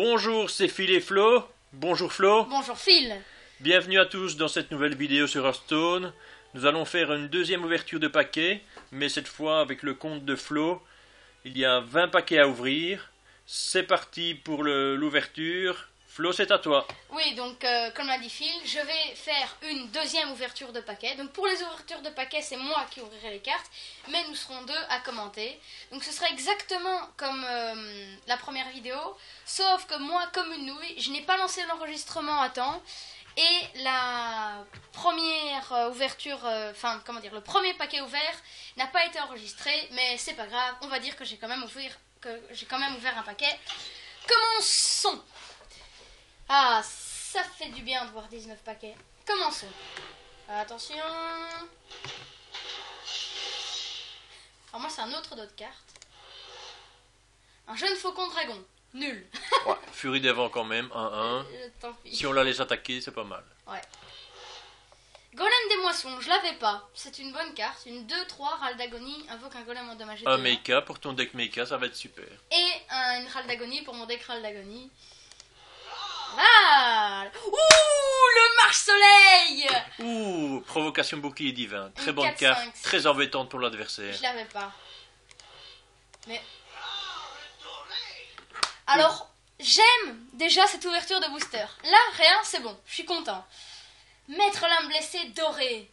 Bonjour, c'est Phil et Flo. Bonjour Flo. Bonjour Phil. Bienvenue à tous dans cette nouvelle vidéo sur Hearthstone. Nous allons faire une deuxième ouverture de paquets, mais cette fois avec le compte de Flo. Il y a 20 paquets à ouvrir. C'est parti pour l'ouverture. Flo, c'est à toi. Oui, donc comme l'a dit Phil, je vais faire une deuxième ouverture de paquets. Donc pour les ouvertures de paquets, c'est moi qui ouvrirai les cartes, mais nous serons deux à commenter. Donc ce sera exactement comme la première vidéo, sauf que moi, comme une nouille, je n'ai pas lancé l'enregistrement à temps. Et la première ouverture, le premier paquet ouvert n'a pas été enregistré, mais c'est pas grave, on va dire que j'ai quand même ouvert un paquet. Commençons. Ah, ça fait du bien de voir 19 paquets. Commençons. Attention. Alors moi, c'est un autre dos de cartes. Un jeune faucon dragon. Nul. Ouais, Furie des Vents quand même, 1-1. Tant pis. Si on la laisse attaquer, c'est pas mal. Ouais. Golem des moissons, je l'avais pas. C'est une bonne carte. Une 2-3, Râle d'agonie, invoque un golem endommagé. Un Mecha pour ton deck Mecha, ça va être super. Et une Râle d'agonie pour mon deck Râle d'agonie. Ah! Ouh, le marche-soleil! Ouh, provocation bouclier divin. Très Une bonne 4-5. carte, très embêtante pour l'adversaire. Je l'avais pas. Mais... Alors, j'aime déjà cette ouverture de booster. Là, rien, c'est bon. Je suis content. Maître l'âme blessée doré.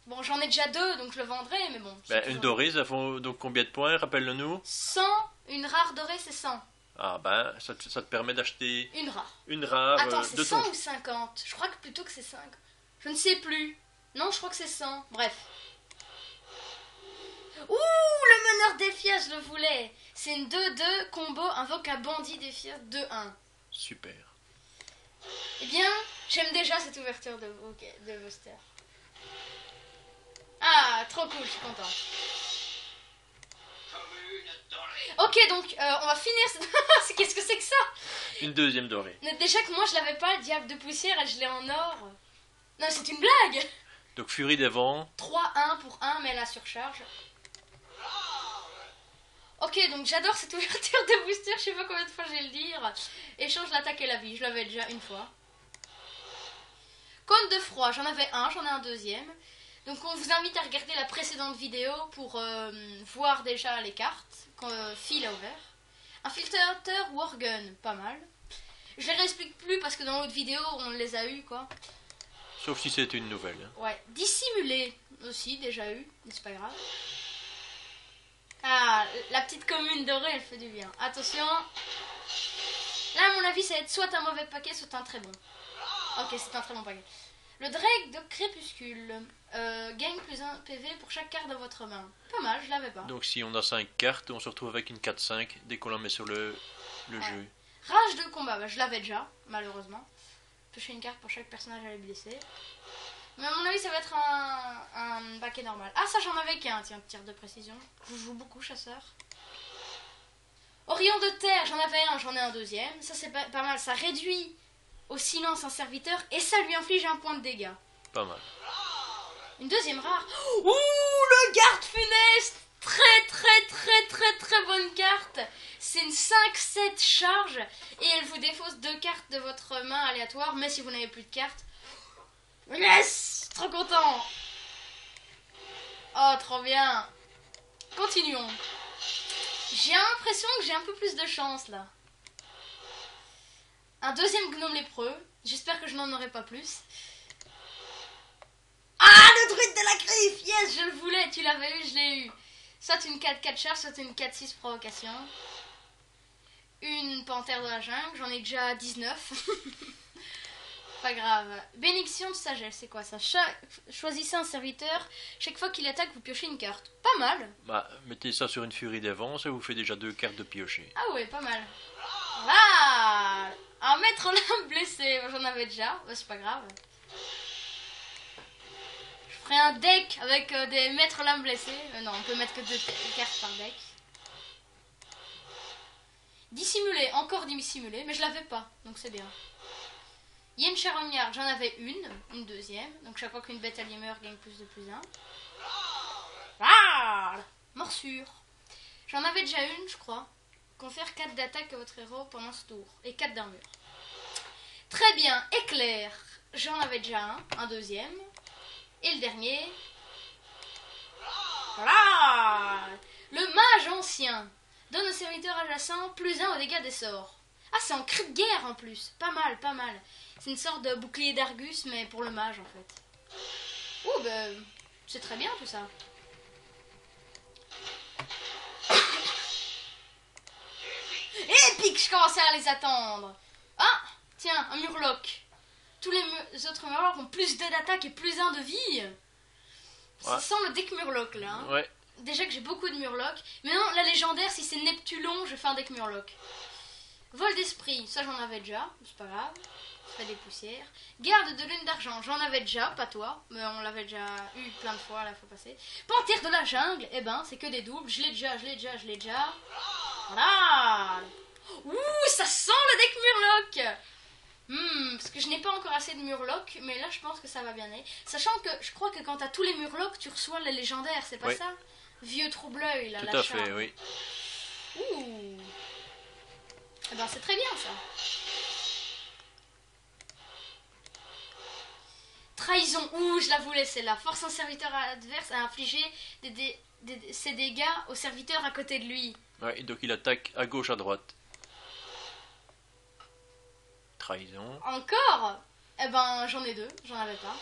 Bon, j'en ai déjà deux, donc je le vendrai, mais bon. Une dorée, ça fait donc combien de points, rappelle-le-nous? 100, une rare dorée, c'est 100. Ah ça te permet d'acheter Une rare. une rare Attends, de c'est ton... 100 ou 50? Je crois que plutôt que c'est 5. Je ne sais plus. Non, je crois que c'est 100. Bref. Ouh, le meneur défiant, je le voulais. C'est une 2-2 combo, invoque un bandit défiant 2-1. Super. Eh bien, j'aime déjà cette ouverture de booster. Ah, trop cool, je suis content. Ok, donc on va finir cette... Qu'est-ce que c'est que ça? Une deuxième dorée. Mais déjà que moi je l'avais pas, le diable de poussière, et je l'ai en or. Non, c'est une blague. Donc Furie des Vents. 3-1 pour 1, mais la surcharge. Ok, donc j'adore cette ouverture de booster, je sais pas combien de fois je vais le dire. Échange l'attaque et la vie, je l'avais déjà une fois. Cône de froid, j'en avais un, j'en ai un deuxième. Donc on vous invite à regarder la précédente vidéo pour voir déjà les cartes que Phil a ouvert. Infiltrateur Wargun, pas mal. Je les réexplique plus parce que dans l'autre vidéo on les a eu quoi. Sauf si c'est une nouvelle. Hein. Ouais, dissimulé aussi, déjà eu, mais c'est pas grave. Ah, la petite commune dorée, elle fait du bien. Attention. Là, à mon avis, ça va être soit un mauvais paquet, soit un très bon. Ok, c'est un très bon paquet. Le Drake de Crépuscule. Gagne plus 1 PV pour chaque carte dans votre main. Pas mal, je l'avais pas. Donc si on a 5 cartes, on se retrouve avec une 4-5 dès qu'on la met sur le jeu. Rage de combat, je l'avais déjà, malheureusement. Piocher une carte pour chaque personnage à les blesser. Mais à mon avis, ça va être un paquet normal. Ah, ça, j'en avais qu'un, tiens, tir de précision. Je joue beaucoup, chasseur. Orion de terre, j'en avais un, j'en ai un deuxième. Ça, c'est pas mal. Ça réduit au silence un serviteur et ça lui inflige un point de dégâts. Pas mal. Une deuxième rare. Ouh, le garde funeste. Très bonne carte. C'est une 5-7 charge et elle vous défausse 2 cartes de votre main aléatoire. Mais si vous n'avez plus de cartes... Yes! Trop content! Oh, trop bien! Continuons. J'ai l'impression que j'ai un peu plus de chance, là. Un deuxième gnome lépreux. J'espère que je n'en aurai pas plus. Ah, le druide de la griffe! Yes, je le voulais. Tu l'avais eu, je l'ai eu. Soit une 4-4 charge, soit une 4-6 provocation. Une panthère de la jungle. J'en ai déjà 19. Pas grave. Bénédiction de sagesse, c'est quoi ça? Choisissez un serviteur. Chaque fois qu'il attaque, vous piochez une carte. Pas mal. Mettez ça sur une Furie des Vents, ça vous fait déjà 2 cartes de piocher. Ah ouais, pas mal. Ah, un maître l'âme blessé. J'en avais déjà. C'est pas grave. Je ferai un deck avec des maîtres l'âme blessés. Non, on peut mettre que 2 cartes par deck. Dissimulé, encore dissimulé, mais je l'avais pas, donc c'est bien. Yen Charognard, j'en avais une deuxième. Donc chaque fois qu'une bête alliée meurt, gagne plus de plus 1. Ah, morsure. J'en avais déjà une, je crois. confère 4 d'attaque à votre héros pendant ce tour. Et 4 d'armure. Très bien, éclair. J'en avais déjà un deuxième. Et le dernier. Voilà. Le mage ancien donne au serviteur adjacent +1 aux dégâts des sorts. Ah, c'est en cri de guerre en plus. Pas mal, pas mal. C'est une sorte de bouclier d'Argus, mais pour le mage en fait. Ouh, ben, c'est très bien tout ça. Épique, je commençais à les attendre. Ah, tiens, un murloc. Tous les autres murlocs ont +2 d'attaque et +1 de vie. Ça Ouais. sent le deck murloc là. Hein. Ouais. Déjà que j'ai beaucoup de murlocs. Mais non, la légendaire, si c'est Neptulon, je fais un deck murloc. Vol d'esprit, ça j'en avais déjà, c'est pas grave. Ça fait des poussières. Garde de lune d'argent, j'en avais déjà, pas toi, mais on l'avait déjà eu plein de fois la fois passée. Panthère de la jungle, eh ben c'est que des doubles, je l'ai déjà. Voilà. Ouh, ça sent le deck murloc. Parce que je n'ai pas encore assez de murlocs, mais là je pense que ça va bien aller. Sachant que je crois que quand t'as tous les murlocs, tu reçois les légendaires, c'est pas Oui. ça? Vieux trouble-œil, là, Tout l'achat. à fait, oui. Ouh. Eh ben c'est très bien ça. Trahison. Ouh, je la voulais celle-là. Force un serviteur adverse à infliger ses dégâts au serviteur à côté de lui. Ouais, donc il attaque à gauche, à droite. Trahison. Encore? Eh ben j'en ai 2, j'en avais pas.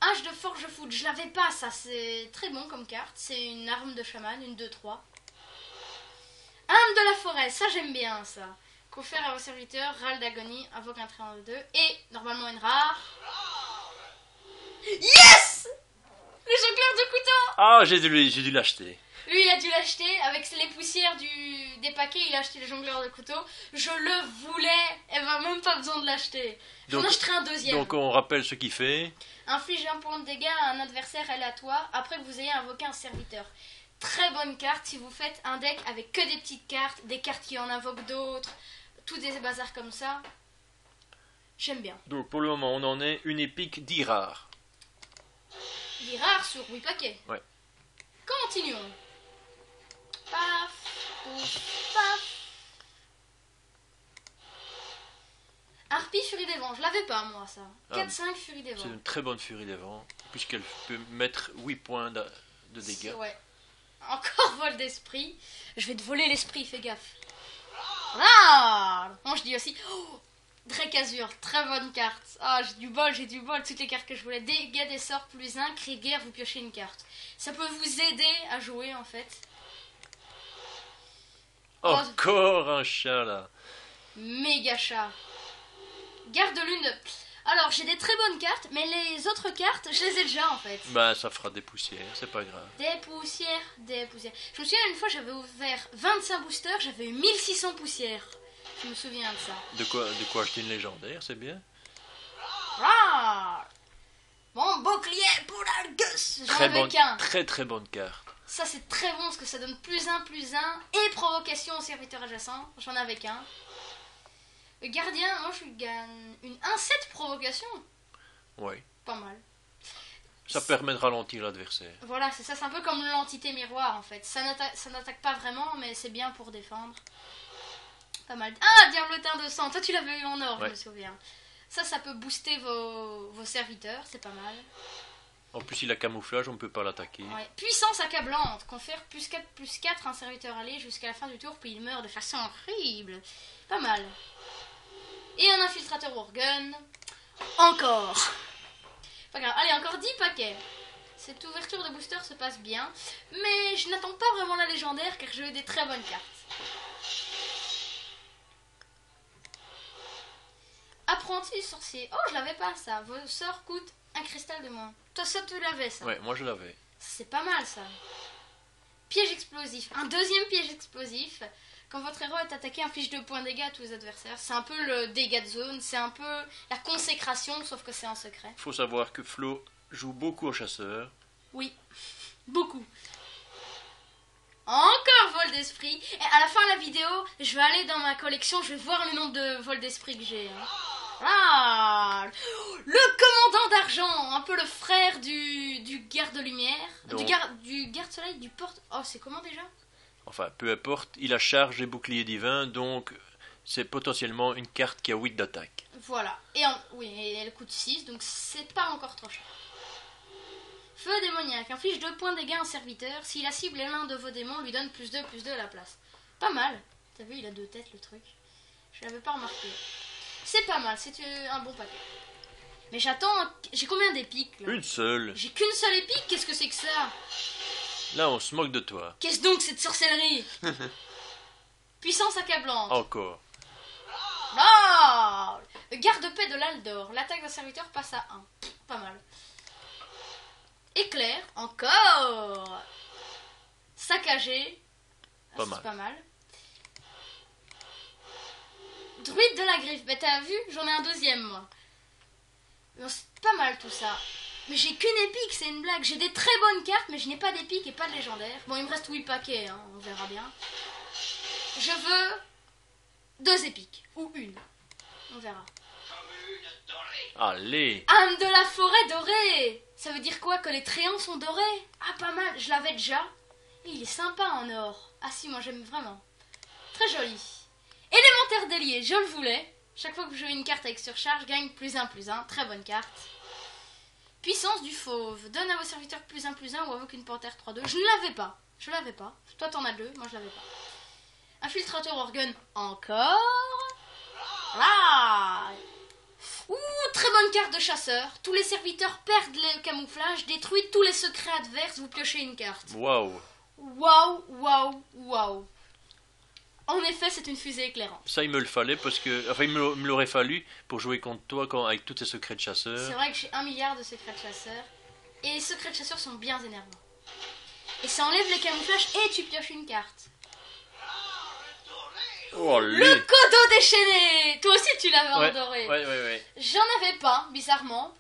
Hache de forge foot, je l'avais pas ça, c'est très bon comme carte. C'est une arme de chaman, une 2-3. Arme de la forêt, ça j'aime bien ça. Confère à vos serviteurs, râle d'agonie, invoque un trait en 2 et normalement une rare. Yes! Le jongleur de couteau! Ah, j'ai dû l'acheter. Lui il a dû l'acheter, avec les poussières des paquets, il a acheté le jongleur de couteau. Je le voulais, elle va même pas besoin de l'acheter. J'en Donc- achèterai un deuxième. Donc on rappelle ce qu'il fait. Inflige un point de dégâts à un adversaire aléatoire après que vous ayez invoqué un serviteur. Très bonne carte si vous faites un deck avec que des petites cartes, des cartes qui en invoquent d'autres, tous des bazars comme ça. J'aime bien. Donc pour le moment, on en est une épique 10 rares. Il est rare sur 8 paquets. Ouais. Continuons. Paf, pouf, paf. Harpie Furie des Vents, je l'avais pas moi ça. Ah. 4-5 Furie des C'est Vents. une très bonne furie des vents, puisqu'elle peut mettre 8 points de dégâts. Ouais. Encore vol d'esprit. Je vais te voler l'esprit, fais gaffe. Ah, moi je dis aussi. Oh, Drake Azur, très bonne carte. Ah, j'ai du bol, toutes les cartes que je voulais. Dégâts des sorts +1, cri de guerre, vous piochez une carte. Ça peut vous aider à jouer en fait. Oh. Encore un chat là. Méga chat. Garde de lune. Alors, j'ai des très bonnes cartes, mais les autres cartes, je les ai déjà en fait. Bah ça fera des poussières, c'est pas grave. Des poussières, des poussières. Je me souviens une fois, j'avais ouvert 25 boosters, j'avais eu 1600 poussières. Je me souviens de ça. De quoi acheter une légendaire, c'est bien. Ah, mon bouclier pour l'Argus. J'en avais qu'un. très bonne carte. Ça, c'est très bon parce que ça donne +1, et provocation au serviteur adjacent. J'en avais qu'un. Le gardien, moi je lui gagne une 1-7 provocation. Oui. Pas mal. Ça permet de ralentir l'adversaire. Voilà, c'est ça, c'est un peu comme l'entité miroir en fait. Ça n'attaque pas vraiment, mais c'est bien pour défendre. Pas mal. Ah, Diablotin de sang, toi tu l'avais eu en or, Ouais. je me souviens. Ça peut booster vos serviteurs, c'est pas mal. En plus, il a camouflage, on ne peut pas l'attaquer. Ouais. Puissance accablante, confère +4/+4 à un serviteur allié jusqu'à la fin du tour, puis il meurt de façon horrible. Pas mal. Et un infiltrateur Worgen. Encore. Pas grave. Allez, encore 10 paquets. Cette ouverture de booster se passe bien, mais je n'attends pas vraiment la légendaire car j'ai eu des très bonnes cartes. Apprenti sorcier. Oh, je l'avais pas ça. Vos sorts coûtent un cristal de moins. Toi, ça, tu l'avais ça. Ouais, moi je l'avais. C'est pas mal ça. Piège explosif. Un deuxième piège explosif. Quand votre héros est attaqué, inflige 2 points de dégâts à tous les adversaires. C'est un peu le dégât de zone. C'est un peu la consécration, sauf que c'est en secret. Faut savoir que Flo joue beaucoup au chasseur. Oui, beaucoup. Encore vol d'esprit. Et à la fin de la vidéo, je vais aller dans ma collection, je vais voir le nombre de vols d'esprit que j'ai. Hein. Ah, le commandant d'argent, un peu le frère du garde-lumière, Donc. du garde-soleil, du porte... Oh, c'est comment déjà? enfin peu importe, il a charge et bouclier divin, donc c'est potentiellement une carte qui a 8 d'attaque. Voilà. Oui, et elle coûte 6, donc c'est pas encore trop cher. Feu démoniaque. Inflige 2 points de dégâts à un serviteur. Si la cible est l'un de vos démons, lui donne +2/+2 à la place. Pas mal. T'as vu, il a 2 têtes, le truc. Je l'avais pas remarqué. C'est pas mal, c'est un bon paquet. Mais j'attends... J'ai combien d'épiques, là? Une seule. J'ai qu'une seule épique, qu'est-ce que c'est que ça? Là, on se moque de toi. Qu'est-ce donc cette sorcellerie? Puissance accablante. Encore. Ah, le garde-paix de l'Aldor. L'attaque d'un serviteur passe à 1. Pas mal. Éclair. Encore. Saccagé. Pas C'est mal. pas mal. Druide de la griffe. Bah t'as vu, j'en ai un deuxième moi. Non, c'est pas mal tout ça. Mais j'ai qu'une épique, c'est une blague. J'ai des très bonnes cartes, mais je n'ai pas d'épique et pas de légendaire. Bon, il me reste 8 paquets, hein, on verra bien. Je veux 2 épiques, ou une. On verra. Allez. Âme de la forêt dorée. Ça veut dire quoi? Que les tréants sont dorés? Ah, pas mal, je l'avais déjà. Et il est sympa en or. Ah si, moi j'aime vraiment. Très joli. Élémentaire délié, je le voulais. Chaque fois que vous jouez une carte avec surcharge, gagne +1/+1. Très bonne carte. Puissance du fauve. Donne à vos serviteurs +1/+1 ou invoque une panthère 3/2. Je ne l'avais pas. Je l'avais pas. Toi t'en as 2, moi je l'avais pas. Infiltrateur organe encore. Voilà. Ouh, très bonne carte de chasseur. Tous les serviteurs perdent le camouflage, détruit tous les secrets adverses, vous piochez une carte. Waouh. Waouh, waouh, waouh. En effet, c'est une fusée éclairante. Ça, il me le fallait parce que... Enfin, il me l'aurait fallu pour jouer contre toi avec tous tes secrets de C'est chasseur. vrai que j'ai 1 milliard de secrets de chasseur. Et les secrets de chasseur sont bien énervants. Et ça enlève les camouflages et tu pioches une carte. Oh, Le Kodo déchaîné. Toi aussi tu l'avais en doré. Ouais. J'en avais pas, bizarrement.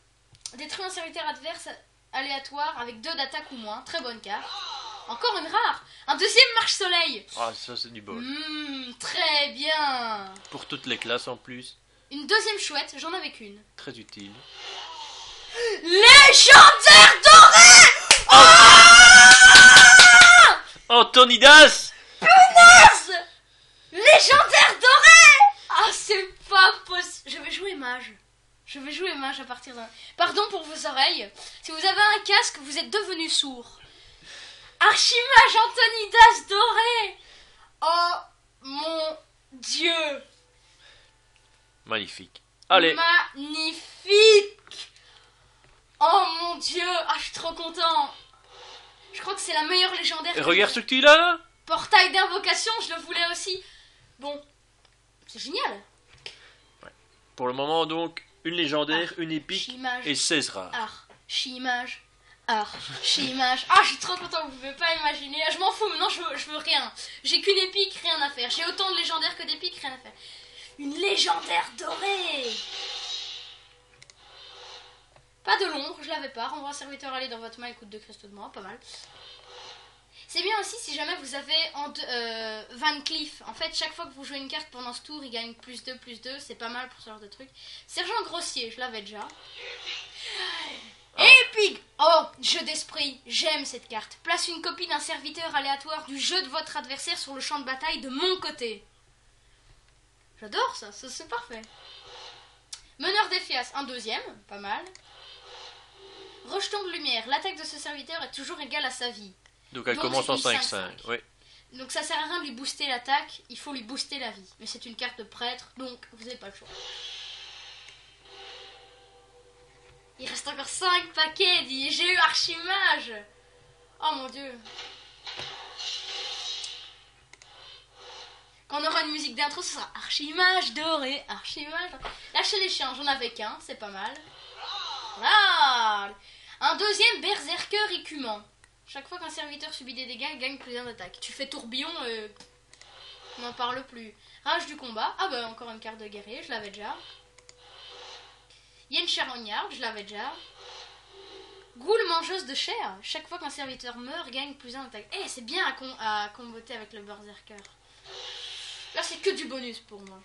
Détruit un serviteur adverse aléatoire avec 2 d'attaque ou moins. Très bonne carte. Encore une rare. Un deuxième marche-soleil. Ah, ça, c'est du bol. Très bien. Pour toutes les classes en plus. Une deuxième chouette, j'en avais qu'une. Très utile. Légendaire doré. Antonidas. Punaise. Légendaire doré. Ah, c'est pas possible. Je vais jouer mage. Je vais jouer mage à partir d'un... Pardon pour vos oreilles. Si vous avez un casque, vous êtes devenu sourd. Archimage Antonidas doré. Oh mon Dieu. Magnifique. Allez. Magnifique. Oh mon Dieu. Ah, je suis trop content. Je crois que c'est la meilleure légendaire. Regarde ce que tu as là. Portail d'invocation, je le voulais aussi. Bon, c'est génial. Pour le moment, donc, une légendaire, une épique Archimage. et 16 rares. Archimage. Archimage. Ah, je suis trop content, vous pouvez pas imaginer. Je m'en fous, maintenant je veux rien. J'ai qu'une épique, rien à faire. J'ai autant de légendaires que d'épiques, rien à faire. Une légendaire dorée. Pas de l'ombre, je l'avais pas. Renvoie un serviteur aller dans votre main et coûte 2 cristaux de moi, pas mal. C'est bien aussi si jamais vous avez Van Cleef. En fait, chaque fois que vous jouez une carte pendant ce tour, il gagne +2/+2. C'est pas mal pour ce genre de truc. Sergent grossier, je l'avais déjà. Épique. Oh, jeu d'esprit. J'aime cette carte. Place une copie d'un serviteur aléatoire du jeu de votre adversaire sur le champ de bataille de mon côté. J'adore ça, c'est parfait. Meneur d'Éphias, un deuxième, pas mal. Rejeton de lumière. L'attaque de ce serviteur est toujours égale à sa vie. Donc elle Donc, commence en c'est une 5-5. Oui. Donc ça sert à rien de lui booster l'attaque, il faut lui booster la vie. Mais c'est une carte de prêtre, donc vous n'avez pas le choix. Il reste encore 5 paquets, j'ai eu Archimage. Oh mon dieu. Quand on aura une musique d'intro, ce sera Archimage doré, Archimage doré. Lâchez les chiens, j'en avais qu'un, c'est pas mal. Voilà. Un deuxième berserker écumant. Chaque fois qu'un serviteur subit des dégâts, il gagne +1 d'attaque. Tu fais tourbillon, on n'en parle plus. Rage du combat. Ah bah encore une carte de guerrier, je l'avais déjà. Yen Charognard, je l'avais déjà. Goule mangeuse de chair. Chaque fois qu'un serviteur meurt, gagne +1 d'attaque. Eh, c'est bien à comboter avec le berserker. Là, c'est que du bonus pour moi.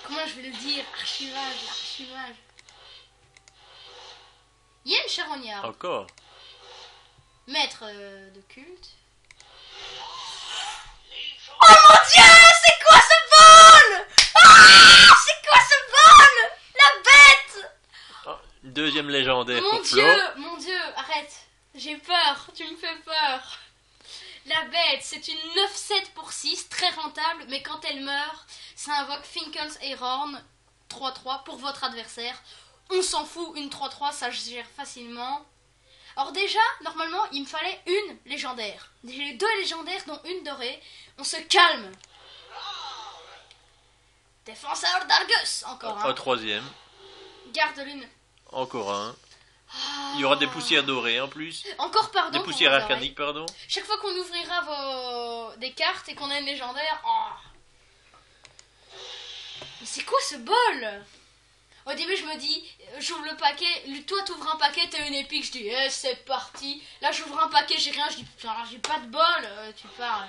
Comment je vais le dire? Archivage, archivage. Yen Charognard. Encore. Maître de culte. mon Dieu, c'est quoi ce bol? Ah, c'est quoi ce bol? La bête! Deuxième légendaire Mon pour Dieu, Flo. mon Dieu, arrête. J'ai peur, tu me fais peur. La bête, c'est une 9-7 pour 6, très rentable, mais quand elle meurt, ça invoque Finkles et Horn, 3-3 pour votre adversaire. On s'en fout, une 3-3, ça se gère facilement. Alors déjà, normalement, il me fallait une légendaire. J'ai 2 légendaires, dont une dorée. On se calme. Défenseur d'Argus, encore Un un. troisième. Garde l'une. Encore un. Ah. Il y aura des poussières dorées en plus. Encore pardon. Des pour poussières vos oreilles. arcaniques, pardon. Chaque fois qu'on ouvrira des cartes et qu'on a une légendaire, oh. Mais c'est quoi ce bol? Au début, je me dis, j'ouvre le paquet, toi t'ouvres un paquet, t'as une épique, je dis, c'est parti. Là, j'ouvre un paquet, j'ai rien, je dis, putain, j'ai pas de bol, tu parles.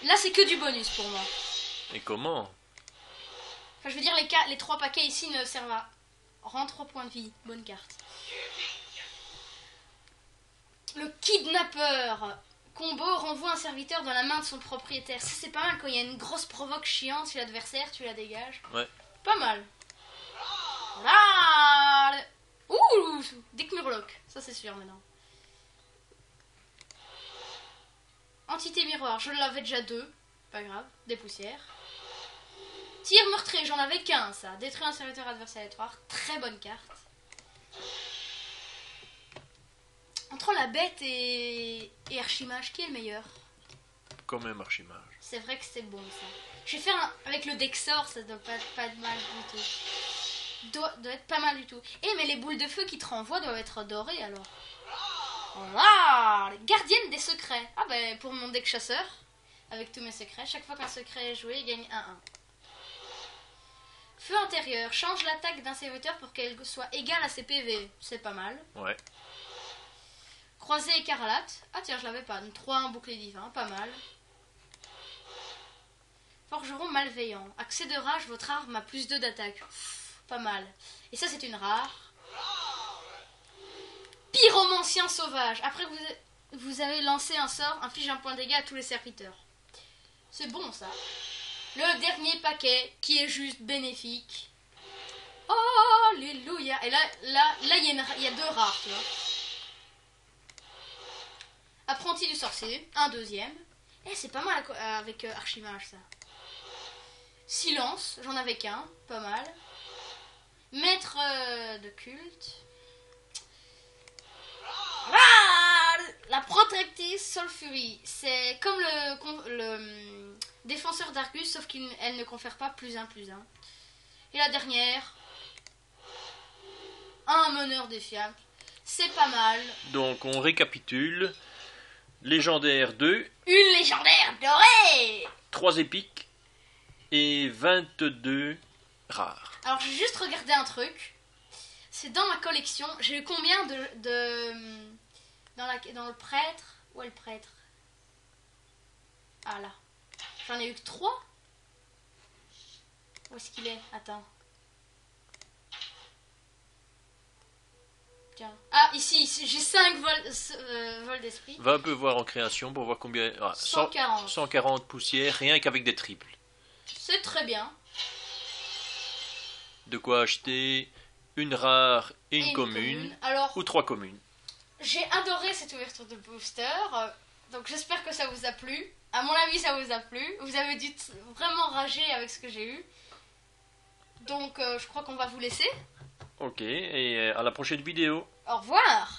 Là, c'est que du bonus pour moi. Et comment? Enfin, je veux dire, les 3 paquets ici ne servent à. Rend 3 points de vie, bonne carte. Le kidnappeur. Combo renvoie un serviteur dans la main de son propriétaire. Ça, c'est pas mal quand il y a une grosse provoque chiante sur l'adversaire, tu la dégages. Ouais. Pas mal. Là. Ouh, Dick Murloc. Ça, c'est sûr maintenant. Entité miroir, je l'avais déjà 2. Pas grave, des poussières. Tir meurtrier, j'en avais qu'un, ça. Détruire un serviteur adversaire aléatoire. Très bonne carte. Entre la bête et Archimage, qui est le meilleur? Quand même Archimage. C'est vrai que c'est bon, ça. Je vais faire avec le Dexor, ça doit pas être mal du tout. Doit être pas mal du tout. Eh, mais les boules de feu qui te renvoient doivent être dorées, alors. Voilà, gardienne des secrets. Ah ben, pour mon deck chasseur, avec tous mes secrets, chaque fois qu'un secret est joué, il gagne 1-1. Feu intérieur, change l'attaque d'un serviteur pour qu'elle soit égale à ses PV. C'est pas mal. Ouais. Croisé écarlate. Ah tiens, je l'avais pas. 3-1 bouclier divin, pas mal. Forgeron malveillant. Accès de rage, votre arme a +2 d'attaque. Pas mal. Et ça, c'est une rare. Pyromancien sauvage. Après que vous avez lancé un sort, inflige un point de dégâts à tous les serviteurs. C'est bon, ça. Le dernier paquet, qui est juste bénéfique. Oh, alléluia. Et là, il y a 2 rares, tu vois. Apprenti du sorcier, un deuxième. Eh, c'est pas mal avec Archimage, ça. Silence, j'en avais qu'un, pas mal. Maître de culte. Ah, la protectrice Solfury. C'est comme le défenseur d'Argus, sauf qu'elle ne confère pas +1/+1. Et la dernière, un meneur des fiacres. C'est pas mal. Donc on récapitule. Légendaire 2, Une légendaire dorée. 3 épiques et 22 rares. Alors, j'ai juste regardé un truc. C'est dans ma collection. J'ai eu combien dans le prêtre? Où est le prêtre? Ah là. J'en ai eu que 3. Où est-ce qu'il est? Attends. Tiens. Ah, ici j'ai 5 vols d'esprit. Va un peu voir en création pour voir combien... 140. 140 poussières, rien qu'avec des triples. C'est très bien. De quoi acheter une rare et une commune. Alors, Ou 3 communes. j'ai adoré cette ouverture de booster. Donc j'espère que ça vous a plu. À mon avis, ça vous a plu. Vous avez dû vraiment rager avec ce que j'ai eu. Donc je crois qu'on va vous laisser. Ok, et à la prochaine vidéo. Au revoir.